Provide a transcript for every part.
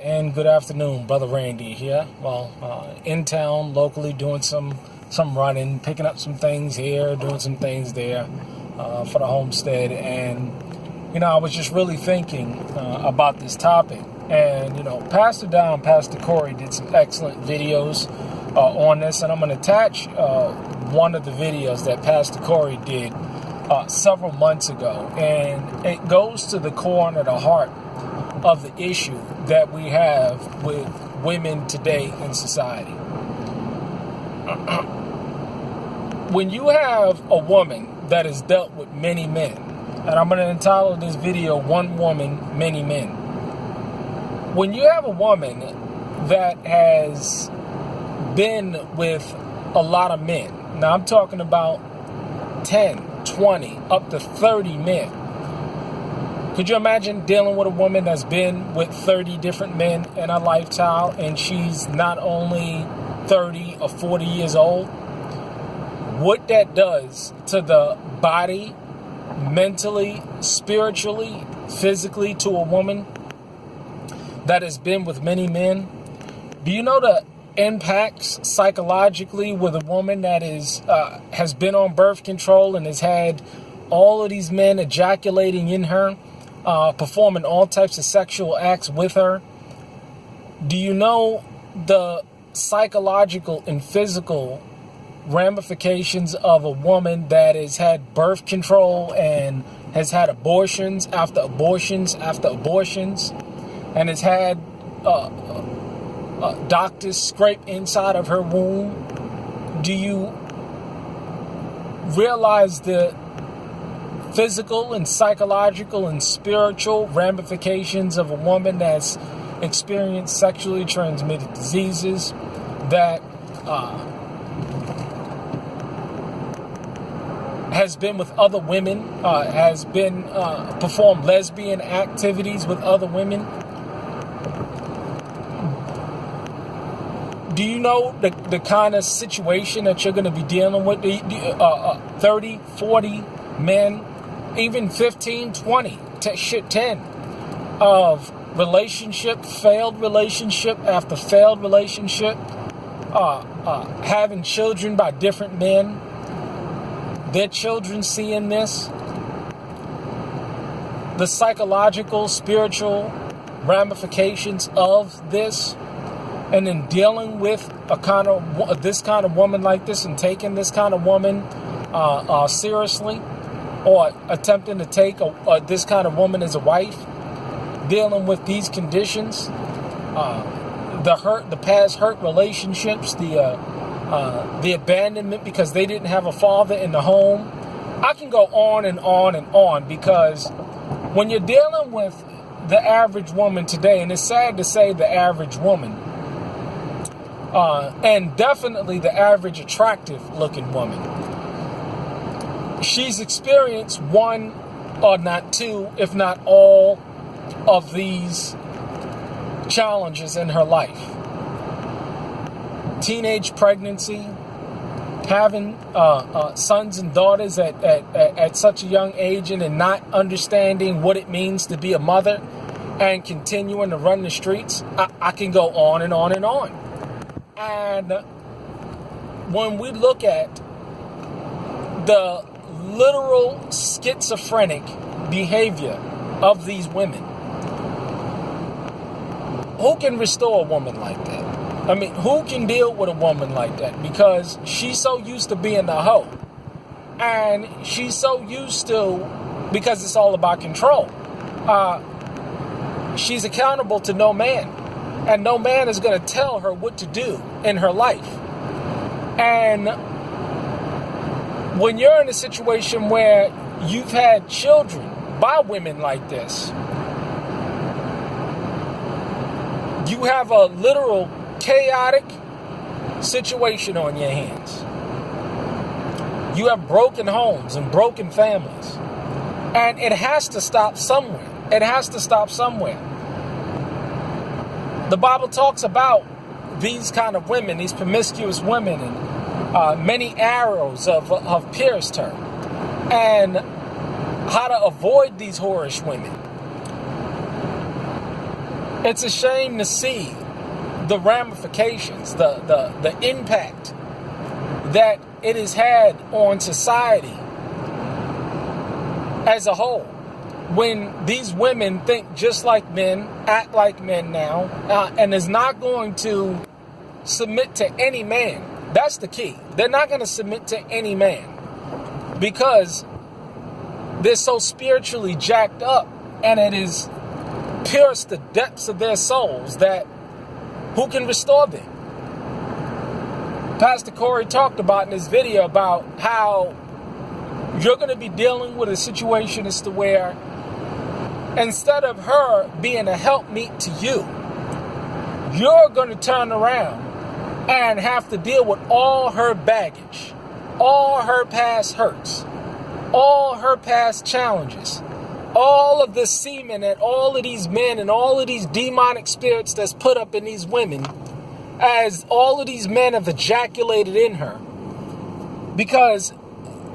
and good afternoon. Brother Randy here. Well, in town, locally, doing some running, picking up some things here, doing some things there for the homestead. And, I was just really thinking about this topic. And, Pastor Cory did some excellent videos on this. And I'm going to attach one of the videos that Pastor Cory did several months ago. And it goes to the core and the heart of the issue that we have with women today in society. When you have a woman that has dealt with many men, and I'm going to entitle this video, One Woman, Many Men. When you have a woman that has been with a lot of men, now I'm talking about 10, 20, up to 30 men. Could you imagine dealing with a woman that's been with 30 different men in her lifetime, and she's not only 30 or 40 years old? What that does to the body, mentally, spiritually, physically, to a woman that has been with many men? Do you know the impacts psychologically with a woman that has been on birth control and has had all of these men ejaculating in her, performing all types of sexual acts with her? Do you know the psychological and physical ramifications of a woman that has had birth control and has had abortions after abortions after abortions, and has had doctors scrape inside of her womb? Do you realize the physical and psychological and spiritual ramifications of a woman that's experienced sexually transmitted diseases, that has been with other women, has been performed lesbian activities with other women? Do you know the kind of situation that you're going to be dealing with? 30, 40 men, even 15, 20, 10 of relationship, failed relationship after failed relationship, having children by different men, their children seeing this, the psychological, spiritual ramifications of this, and then dealing with this kind of woman like this, and taking this kind of woman seriously, or attempting to take this kind of woman as a wife, dealing with these conditions, the past hurt relationships, the abandonment because they didn't have a father in the home. I can go on and on and on, because when you're dealing with the average woman today, and it's sad to say the average woman, and definitely the average attractive looking woman, she's experienced one, or not two, if not all, of these challenges in her life. Teenage pregnancy, having sons and daughters at such a young age, and not understanding what it means to be a mother, and continuing to run the streets. I can go on and on and on. And when we look at the literal schizophrenic behavior of these women, who can restore a woman like that? I mean, who can deal with a woman like that? Because she's so used to being the hoe. And she's so used to, because it's all about control, she's accountable to no man. And no man is going to tell her what to do in her life. And when you're in a situation where you've had children by women like this, you have a literal chaotic situation on your hands. You have broken homes and broken families. And it has to stop somewhere. It has to stop somewhere. The Bible talks about these kind of women, these promiscuous women, and many arrows have pierced her, and how to avoid these whorish women. It's a shame to see the ramifications, the impact that it has had on society as a whole. When these women think just like men, act like men now, and is not going to submit to any man. That's the key. They're not going to submit to any man because they're so spiritually jacked up, and it is pierced the depths of their souls that who can restore them? Pastor Cory talked about in his video about how you're going to be dealing with a situation as to where instead of her being a helpmeet to you, you're going to turn around and have to deal with all her baggage, all her past hurts, all her past challenges, all of the semen and all of these men and all of these demonic spirits that's put up in these women as all of these men have ejaculated in her because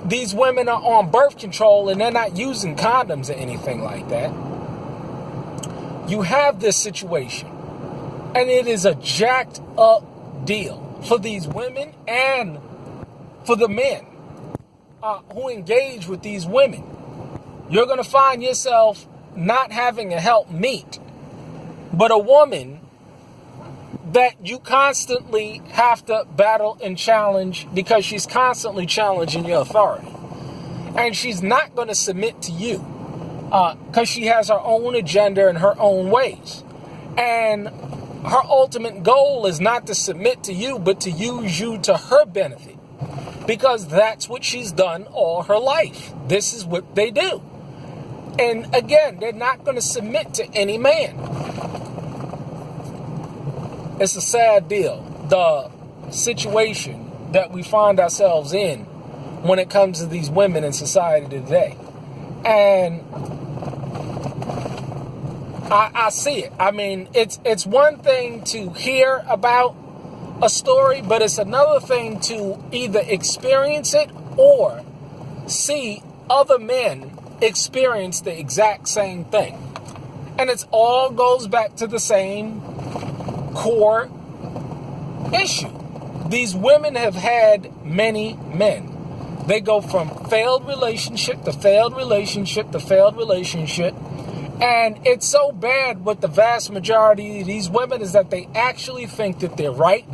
these women are on birth control and they're not using condoms or anything like that. You have this situation, and it is a jacked up deal for these women and for the men who engage with these women. You're going to find yourself not having a helpmeet, but a woman that you constantly have to battle and challenge because she's constantly challenging your authority. And she's not going to submit to you because she has her own agenda and her own ways. And her ultimate goal is not to submit to you, but to use you to her benefit. Because that's what she's done all her life. This is what they do. And again, they're not going to submit to any man. It's a sad deal, the situation that we find ourselves in when it comes to these women in society today. And I see it. I mean, it's one thing to hear about a story, but it's another thing to either experience it or see other men experience the exact same thing. And it all goes back to the same core issue. These women have had many men. They go from failed relationship to failed relationship to failed relationship. And it's so bad with the vast majority of these women is that they actually think that they're right.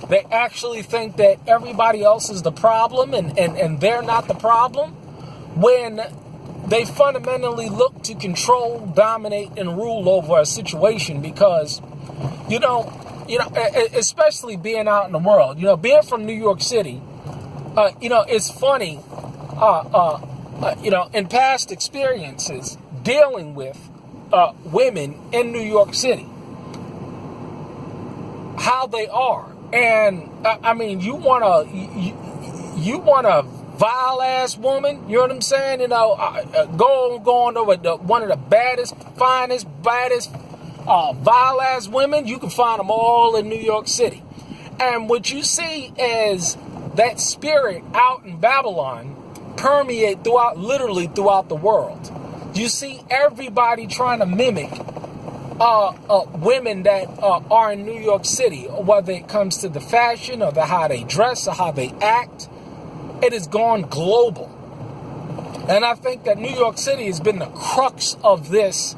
They actually think that everybody else is the problem and they're not the problem, when they fundamentally look to control, dominate, and rule over a situation. Because, you know, especially being out in the world, being from New York City, it's funny, in past experiences dealing with women in New York City, how they are. And I mean, you want a vile ass woman, you know what I'm saying? Go on over one of the baddest, finest, baddest, vile ass women. You can find them all in New York City. And what you see is that spirit out in Babylon permeate literally throughout the world. You see everybody trying to mimic women that are in New York City, whether it comes to the fashion or how they dress or how they act. It has gone global. And I think that New York City has been the crux of this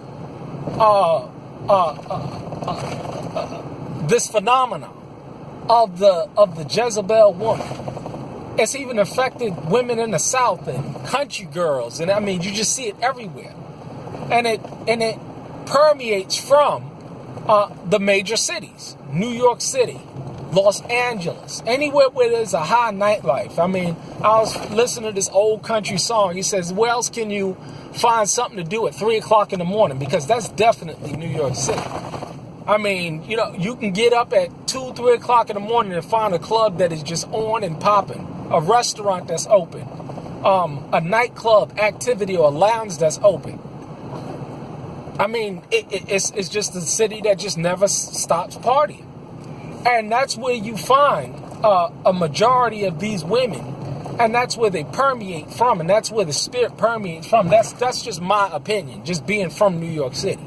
this phenomenon of the Jezebel woman. It's even affected women in the South and country girls, and I mean, you just see it everywhere, and it permeates from the major cities: New York City, Los Angeles, anywhere where there's a high nightlife. I mean, I was listening to this old country song. He says, "Where else can you find something to do at 3 o'clock in the morning?" Because that's definitely New York City. I mean, you can get up at 2, 3 o'clock in the morning and find a club that is just on and popping. A restaurant that's open, a nightclub activity or a lounge that's open. I mean, it's just a city that just never stops partying. And that's where you find a majority of these women, and that's where they permeate from, and that's where the spirit permeates from. That's just my opinion, just being from New York City.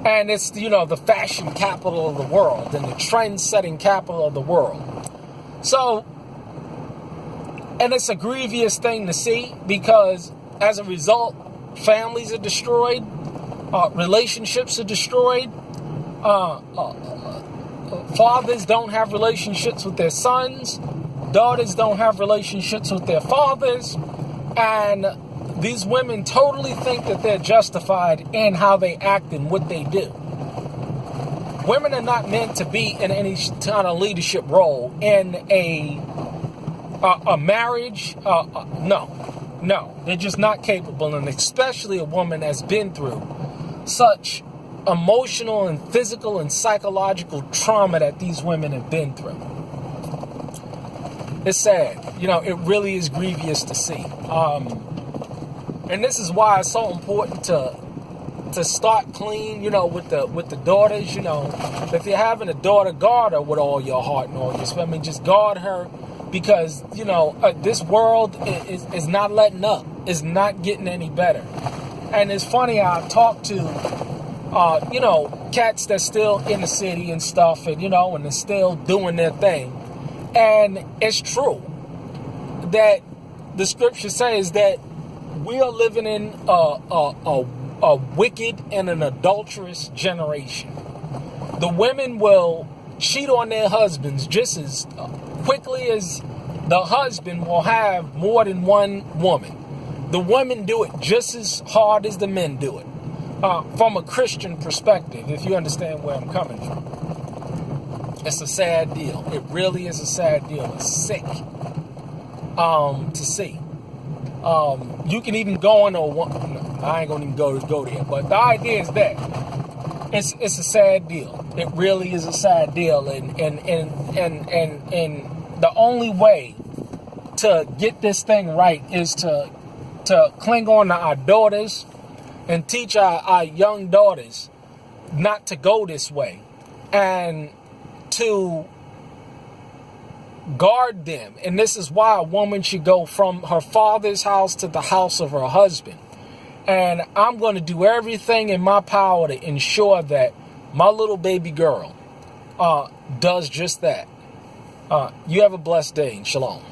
And it's, the fashion capital of the world and the trend-setting capital of the world. So, and it's a grievous thing to see because as a result, families are destroyed, relationships are destroyed, fathers don't have relationships with their sons, daughters don't have relationships with their fathers, and these women totally think that they're justified in how they act and what they do. Women are not meant to be in any kind of leadership role in a marriage. No, they're just not capable, and especially a woman that's been through such emotional and physical and psychological trauma that these women have been through. It's sad. It really is grievous to see. And this is why it's so important to start clean, with the daughters, If you're having a daughter, guard her with all your heart and all your spirit. Just guard her because, this world is not letting up. It's not getting any better. And it's funny, I talk to, cats that's still in the city and stuff and, and they're still doing their thing. And it's true that the scripture says that we are living in a wicked and an adulterous generation. The women will cheat on their husbands just as quickly as the husband will have more than one woman. The women do it just as hard as the men do it. From a Christian perspective, if you understand where I'm coming from. It's a sad deal. It really is a sad deal. It's sick to see. You can even go on I ain't gonna even go there, but the idea is that it's a sad deal. It really is a sad deal, and the only way to get this thing right is to cling on to our daughters and teach our young daughters not to go this way and to guard them. And this is why a woman should go from her father's house to the house of her husband. And I'm going to do everything in my power to ensure that my little baby girl does just that. You have a blessed day. Shalom.